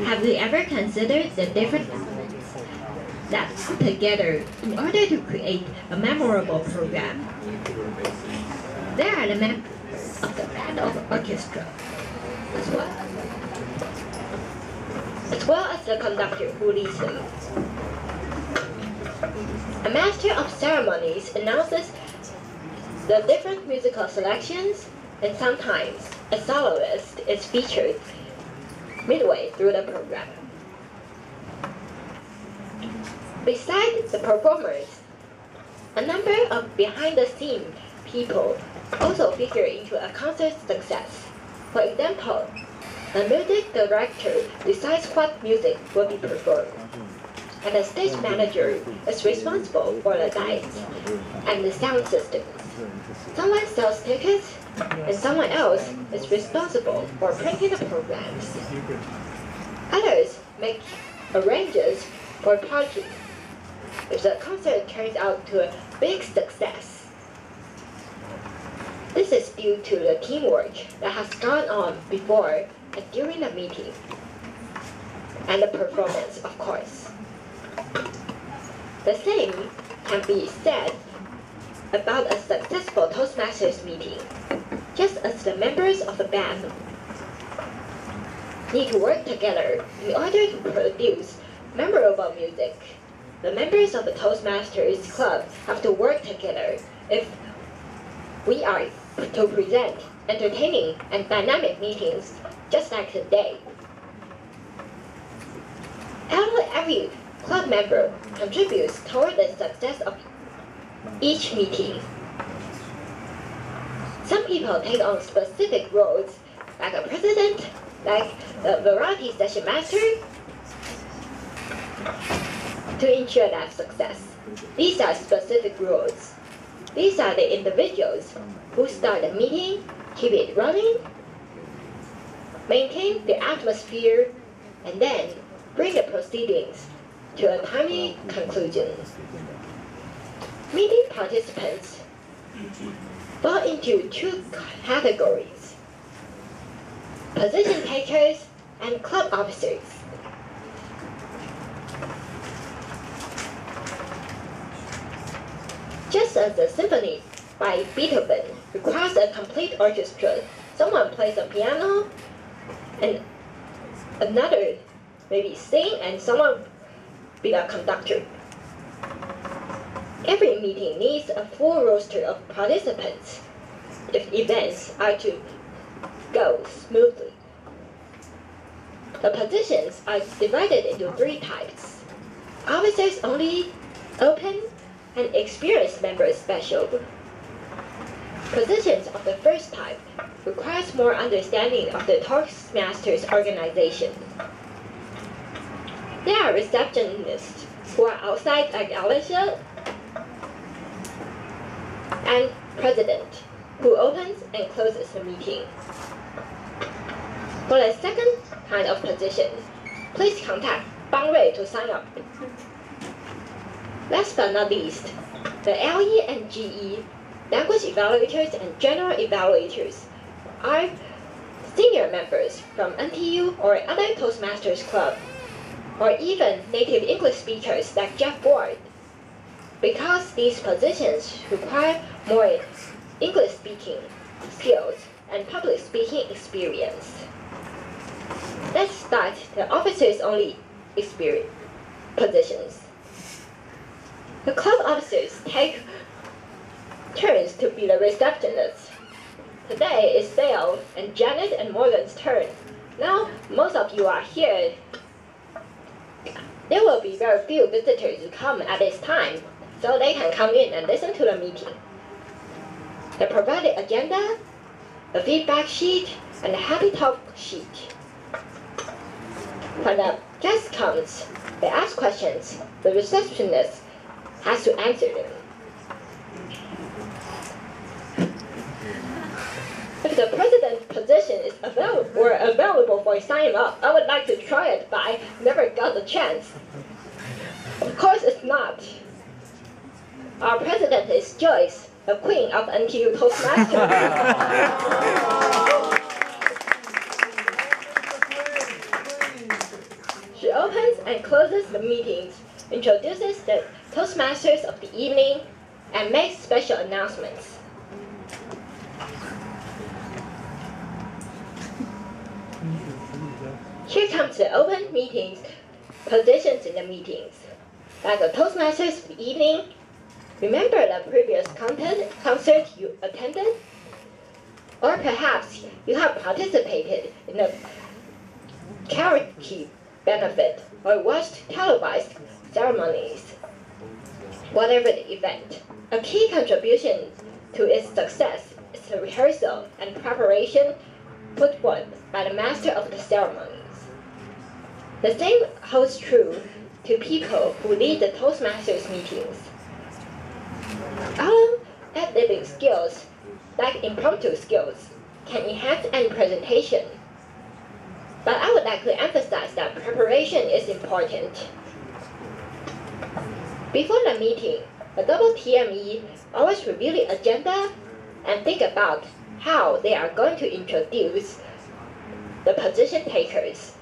Have you ever considered the different elements that come together in order to create a memorable program? There are the members of the band or orchestra, as well as the conductor who leads them. A master of ceremonies announces the different musical selections, and sometimes a soloist is featured midway through the program. Besides the performers, a number of behind-the-scenes people also figure into a concert's success. For example, the music director decides what music will be performed, and the stage manager is responsible for the lights and the sound systems. Someone sells tickets, and someone else is responsible for printing the programs. Others make arrangements for parties if the concert turns out to a big success. This is due to the teamwork that has gone on before and during the meeting, and the performance, of course. The same can be said about a successful Toastmasters meeting. Just as the members of the band need to work together in order to produce memorable music, the members of the Toastmasters Club have to work together if we are to present entertaining and dynamic meetings just like today. Every club member contributes toward the success of each meeting. Some people take on specific roles, like a president, like the variety session master, to ensure that success. These are specific roles. These are the individuals who start the meeting, keep it running, maintain the atmosphere, and then bring the proceedings to a timely conclusion. Meeting participants fall into two categories: position takers and club officers. Just as the symphony by Beethoven requires a complete orchestra, someone plays the piano and another maybe sing and someone be a conductor. Every meeting needs a full roster of participants if events are to go smoothly. The positions are divided into three types: officers only, open, and experienced members special. Positions of the first type requires more understanding of the Toastmasters organization. There are receptionists who are outside like Alicia, and president, who opens and closes the meeting. For the second kind of position, please contact Bang Rui to sign up. Last but not least, the LE and GE, language evaluators and general evaluators, are senior members from NTU or other Toastmasters Club, or even native English speakers like Jeff Ward. Because these positions require more English speaking skills and public speaking experience. Let's start the officers only experience positions. The club officers take turns to be the receptionists. Today is Dale and Janet and Morgan's turn. Now most of you are here. There will be very few visitors who come at this time, so they can come in and listen to the meeting. The provided agenda, the feedback sheet, and the happy talk sheet. When the guest comes, they ask questions. The receptionist has to answer them. If the president position is available for sign up, I would like to try it, but I never got the chance. Of course it's not. Our president is Joyce, the queen of NTU Toastmasters. She opens and closes the meetings, introduces the Toastmasters of the evening, and makes special announcements. Here comes the open meetings, positions in the meetings. Like the Toastmasters of the evening, remember the previous concert you attended? Or perhaps you have participated in a karaoke benefit or watched televised ceremonies. Whatever the event, a key contribution to its success is the rehearsal and preparation put forth by the master of the ceremonies. The same holds true to people who lead the Toastmasters meetings. Our ad-libbing skills, like impromptu skills, can enhance any presentation. But I would like to emphasize that preparation is important. Before the meeting, a double TME always review the agenda and think about how they are going to introduce the position takers.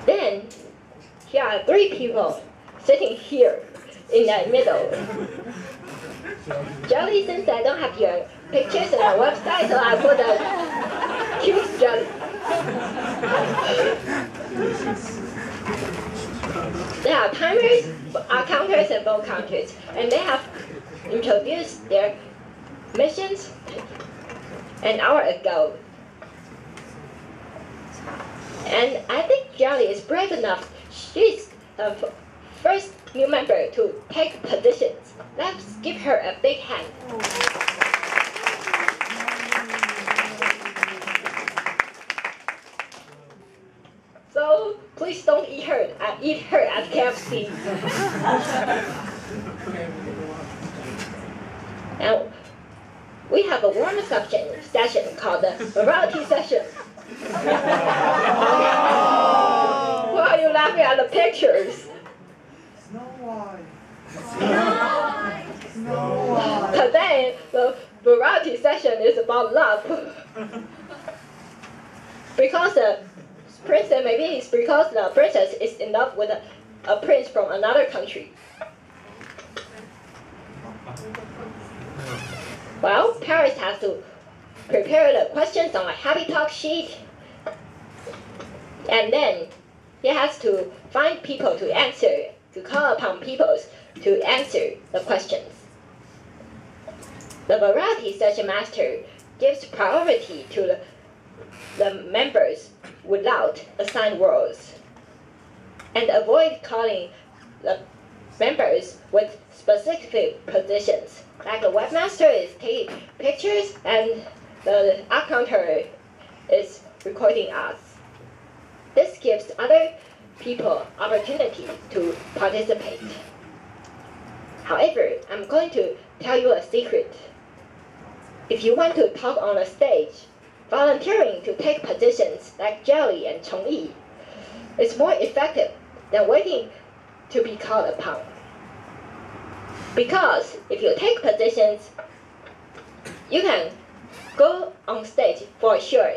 Then, here are 3 people sitting here in the middle. Jelly, since I don't have your pictures on our website, so I put a cute jelly. There are timers, counters, and vote counters, and they have introduced their missions an hour ago. And I think Jelly is brave enough. She's the first new member to take positions. Let's give her a big hand. So please don't eat her at KFC. Now we have a warm-up session called the variety session. Why are you laughing at the pictures? Today, the variety session is about love. Because the princess, maybe it's because the princess is in love with a prince from another country. Well, Paris has to prepare the questions on a happy talk sheet, and then he has to find people to answer, to call upon people to answer the questions. The variety session master gives priority to the members without assigned roles, and avoid calling the members with specific positions. Like the webmaster is taking pictures and the accountant is recording us. This gives other people opportunity to participate. However, I'm going to tell you a secret. If you want to talk on a stage, volunteering to take positions like Jelly and Chongyi is more effective than waiting to be called upon. Because if you take positions, you can go on stage for sure.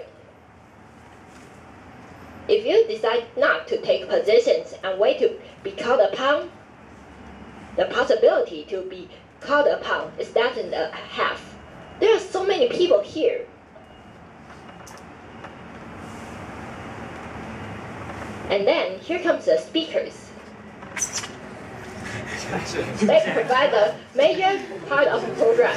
If you decide not to take positions and wait to be called upon, the possibility to be called upon is less than half. There are so many people here. And then here comes the speakers. They provide the major part of the program.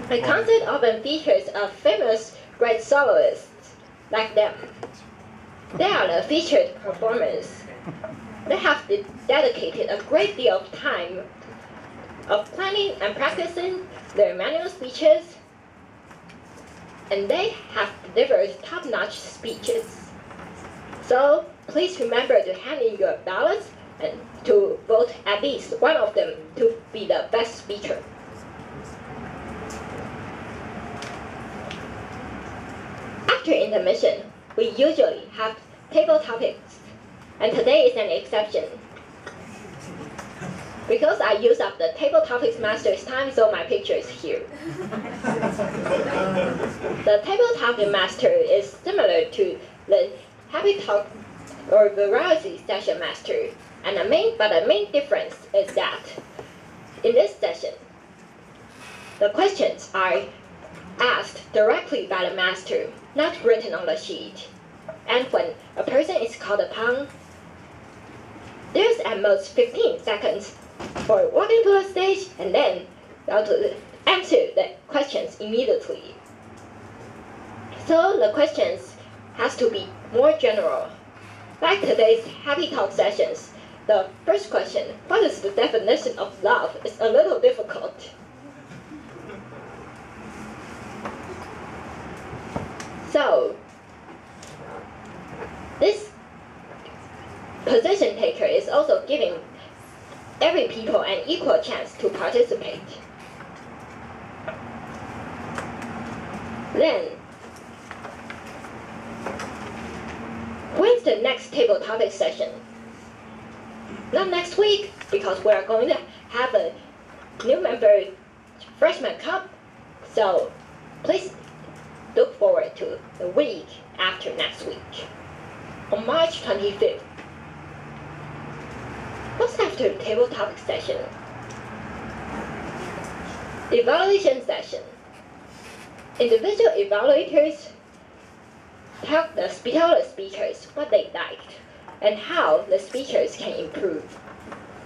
The concert often features a famous great soloists like them. They are the featured performers. They have dedicated a great deal of time of planning and practicing their manual speeches, and they have delivered top-notch speeches. So please remember to hand in your ballots and to vote at least one of them to be the best speaker. After intermission, we usually have table topics, and today is an exception. Because I used up the table topics master's time, so my picture is here. The table topic master is similar to the happy talk or variety session master, and the main difference is that in this session, the questions are asked directly by the master, not written on the sheet. And when a person is called upon, there's at most 15 seconds for walking to the stage and then to answer the questions immediately. So the questions has to be more general. Like today's happy talk sessions, the first question, what is the definition of love, is a little difficult. So, this position taker is also giving every people an equal chance to participate. Then, when's the next table topic session? Not next week, because we're going to have a new member freshman cup. So, please look forward to the week after next week, on March 25th. What's after the table topic session? Evaluation session. Individual evaluators tell the speakers what they liked and how the speakers can improve.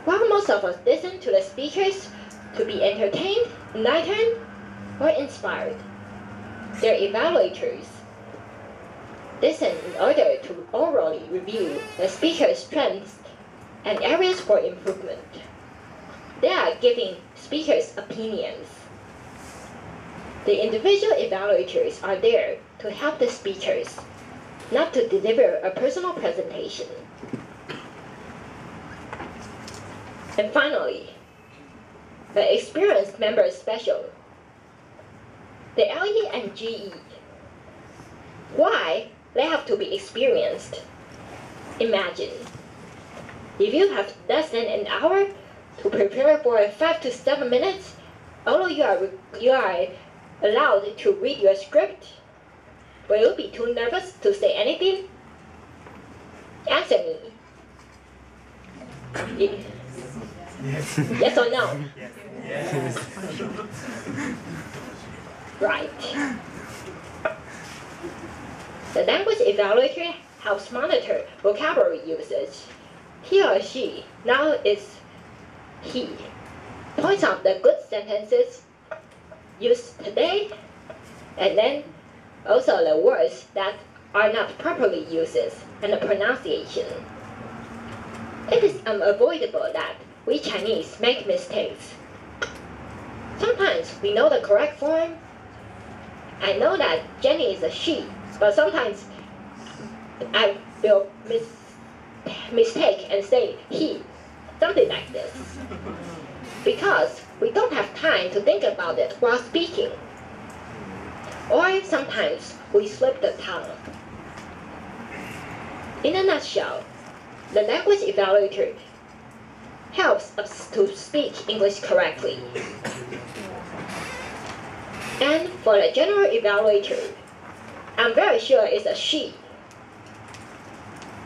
While most of us listen to the speakers to be entertained, enlightened, or inspired, their evaluators listen in order to orally review the speaker's strengths and areas for improvement. They are giving speakers opinions. The individual evaluators are there to help the speakers, not to deliver a personal presentation. And finally, the experienced member special. The LE and GE. Why they have to be experienced? Imagine, if you have less than an hour to prepare for 5 to 7 minutes, although you are allowed to read your script, will you be too nervous to say anything? Answer me. Yes or no? Yes. Right. The language evaluator helps monitor vocabulary usage. He or she, now is he, points out the good sentences used today, and then also the words that are not properly used and the pronunciation. It is unavoidable that we Chinese make mistakes. Sometimes we know the correct form. I know that Jenny is a she, but sometimes I will mistake and say he, something like this. Because we don't have time to think about it while speaking. Or sometimes we slip the tongue. In a nutshell, the language evaluator helps us to speak English correctly. And for the general evaluator, I'm very sure it's a she.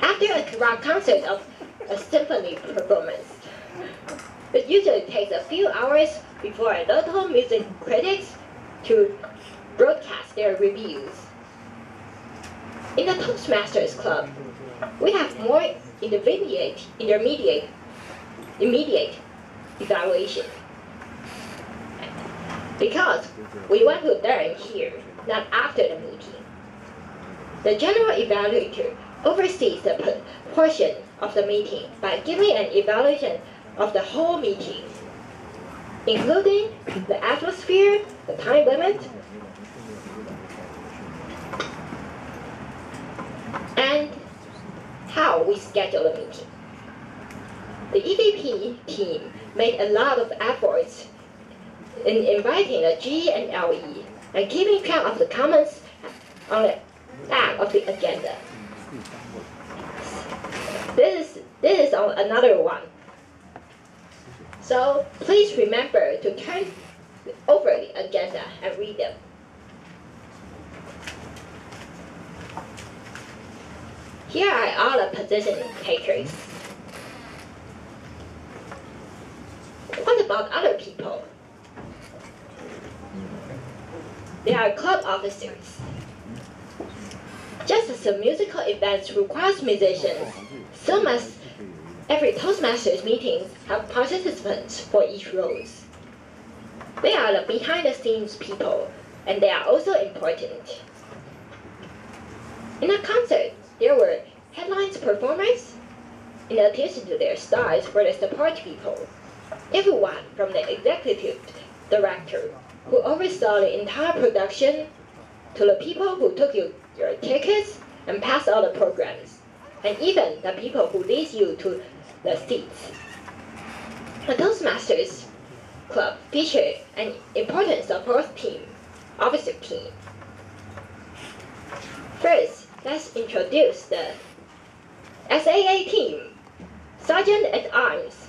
After a rock concert of a symphony performance, it usually takes a few hours before a local music critics to broadcast their reviews. In the Toastmasters Club, we have more immediate evaluation. Because we want to learn here, not after the meeting. The general evaluator oversees the portion of the meeting by giving an evaluation of the whole meeting, including the atmosphere, the time limit, and how we schedule the meeting. The EVP team made a lot of efforts in inviting the G and LE and keeping track of the comments on the back of the agenda. This is on another one. So please remember to turn over the agenda and read them. Here are all the position takers. What about other people? They are club officers. Just as the musical events requires musicians, so must every Toastmasters meeting have participants for each roles. They are the behind-the-scenes people, and they are also important. In a concert, there were headlines performers. In addition to their stars were the support people. Everyone from the executive director, who oversaw the entire production, to the people who took your tickets and passed out the programs, and even the people who lead you to the seats. The Toastmasters Club featured an important support team, officer team. First, let's introduce the SAA team. Sergeant at Arms.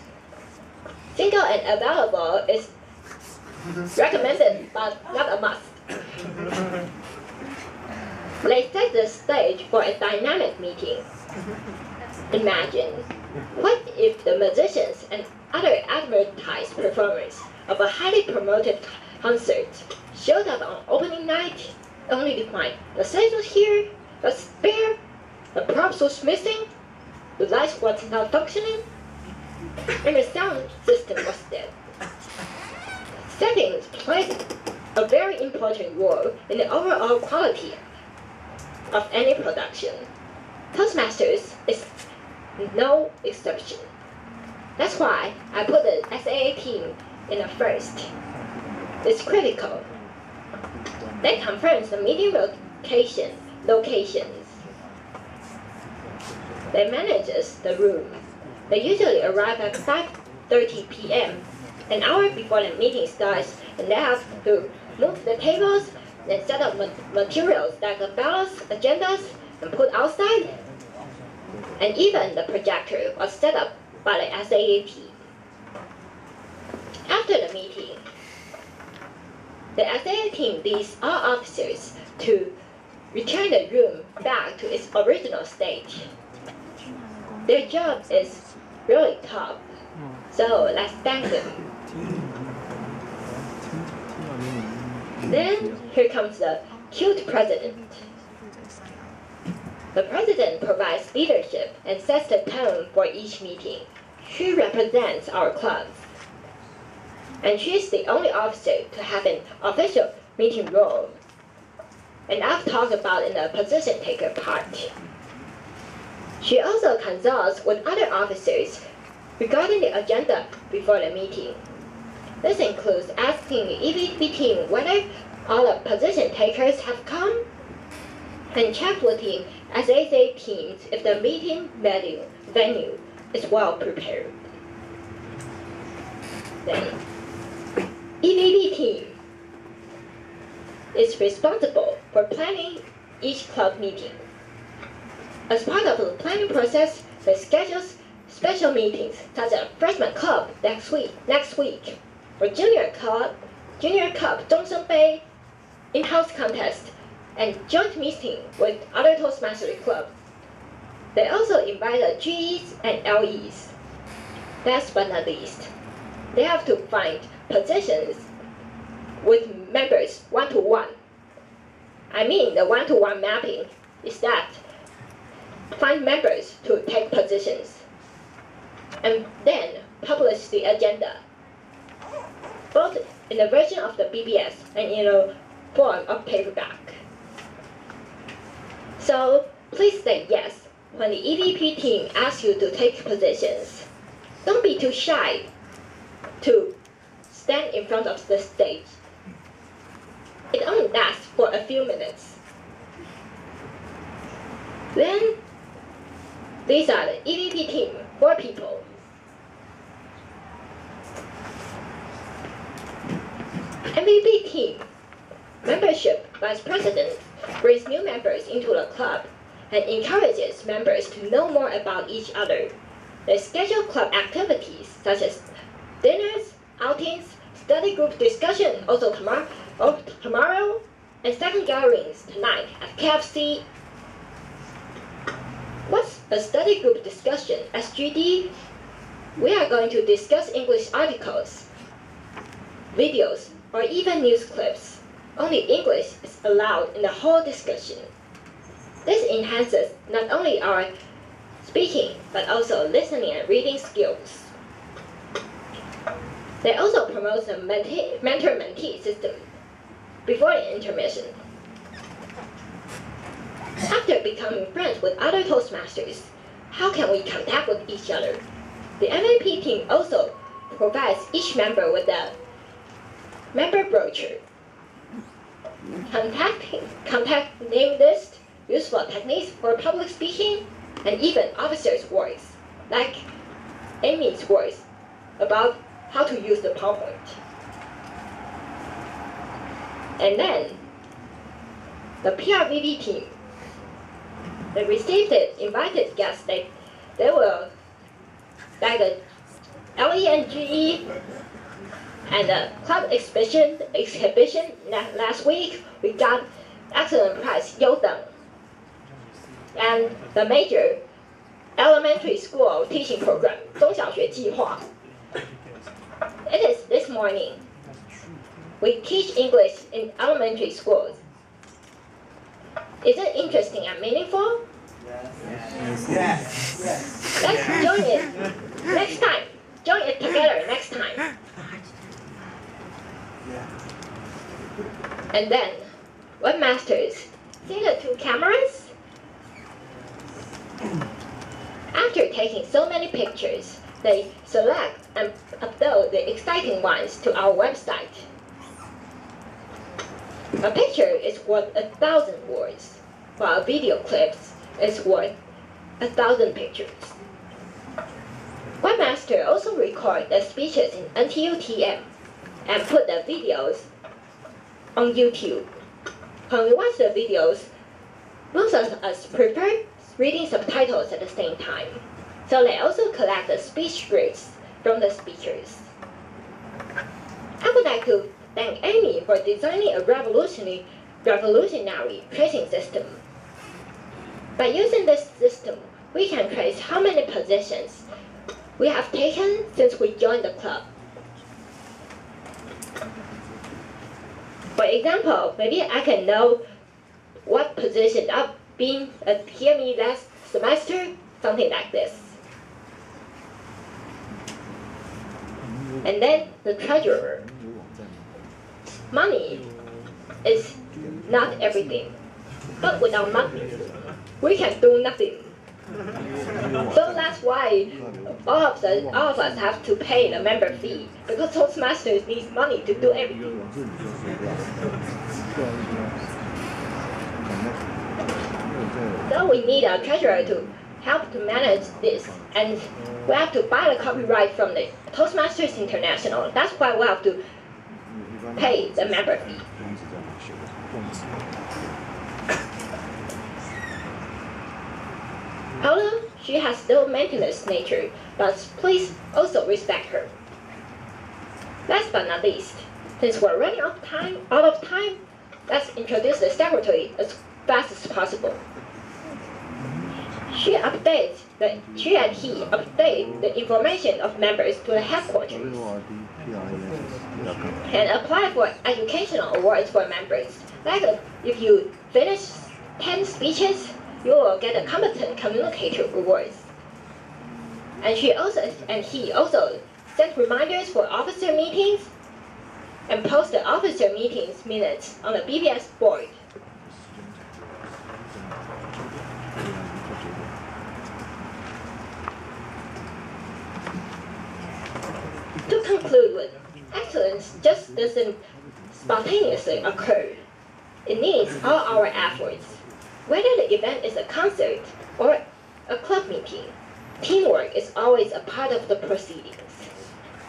Single and available is recommended but not a must. They set the stage for a dynamic meeting. Imagine, what if the musicians and other advertised performers of a highly promoted concert showed up on opening night only to find the stage was here, but spare, the props was missing, the lights was not functioning, and the sound system was dead. Settings played a very important role in the overall quality of any production. Toastmasters is no exception. That's why I put the SAA team in the first. It's critical. They confirm the meeting locations. They manage the room. They usually arrive at 5:30 p.m., an hour before the meeting starts, and they have to move the tables and set up materials like the ballots, agendas, and put outside. And even the projector was set up by the SAA team. After the meeting, the SAA team leads all officers to return the room back to its original state. Their job is really tough, so let's thank them. Then here comes the cute president. The president provides leadership and sets the tone for each meeting. She represents our clubs. And she's the only officer to have an official meeting role. And I've talked about in the position taker part. She also consults with other officers regarding the agenda before the meeting. This includes asking the EVP team whether all the position takers have come, and check with the SAA teams if the meeting venue is well prepared. Then, EVP team is responsible for planning each club meeting. As part of the planning process, they schedule special meetings such as freshman club next week, or junior cup, Zhongsheng Bay, in-house contest, and joint meeting with other Toastmasters clubs. They also invite the GEs and LEs. Last but not least, they have to find positions with members one-to-one. I mean, the one-to-one mapping is that find members to take positions, and then publish the agenda, both in the version of the BBS and in the form of paperback. So please say yes when the EVP team asks you to take positions. Don't be too shy to stand in front of the stage. It only lasts for a few minutes. Then, these are the EVP team, 4 people. MVP team. membership vice president brings new members into the club and encourages members to know more about each other. They schedule club activities such as dinners, outings, study group discussion also tomorrow, and second gatherings tonight at KFC. What's a study group discussion, SGD? We are going to discuss English articles, videos, or even news clips. Only English is allowed in the whole discussion. This enhances not only our speaking, but also listening and reading skills. They also promote the mentor-mentee system before the intermission. After becoming friends with other Toastmasters, how can we contact with each other? The MVP team also provides each member with a member brochure, contact name list, useful techniques for public speaking, and even officers' voice, like Amy's voice about how to use the PowerPoint. And then, the PRVV team, they received the invited guests. They will, like the LENGE and the club exhibition last week, we got excellent prize, Yodang. And the major elementary school teaching program, 中小学计划. It is this morning. We teach English in elementary schools. Is it interesting and meaningful? Yes. Yes. Let's join it next time. Join it together next time. And then, webmasters, see the two cameras? After taking so many pictures, they select and upload the exciting ones to our website. A picture is worth 1,000 words, while a video clip is worth 1,000 pictures. Webmaster also record the speeches in NTUTM and put the videos on YouTube. When we watch the videos, most of us prefer reading subtitles at the same time, so they also collect the speech scripts from the speakers. I would like to thank Amy for designing a revolutionary tracing system. By using this system, we can trace how many positions we have taken since we joined the club. For example, maybe I can know what position I've been hear me last semester, something like this. And then the treasurer. Money is not everything, but without money, we can do nothing. So that's why all of us have to pay the member fee, because Toastmasters need money to do everything. So we need a treasurer to help to manage this, and we have to buy the copyright from the Toastmasters International. That's why we have to pay the member fee. Although she has low maintenance nature, but please also respect her. Last but not least, since we're running out of time, let's introduce the secretary as fast as possible. She and he update the information of members to the headquarters and apply for educational awards for members. Like if you finish 10 speeches, you will get a competent communicator awards. And he also set reminders for officer meetings and post the officer meetings minutes on the BBS board. To conclude with, excellence just doesn't spontaneously occur. It needs all our efforts. Whether the event is a concert or a club meeting, teamwork is always a part of the proceedings.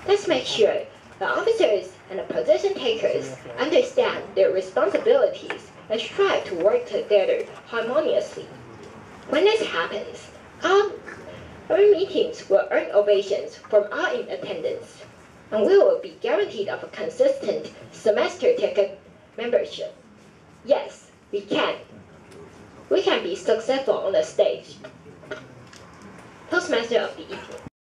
Let's make sure The officers and the position takers understand their responsibilities and strive to work together harmoniously. When this happens, our meetings will earn ovations from all in attendance, and we will be guaranteed of a consistent semester ticket membership. Yes, we can. We can be successful on the stage. Toastmaster of the evening.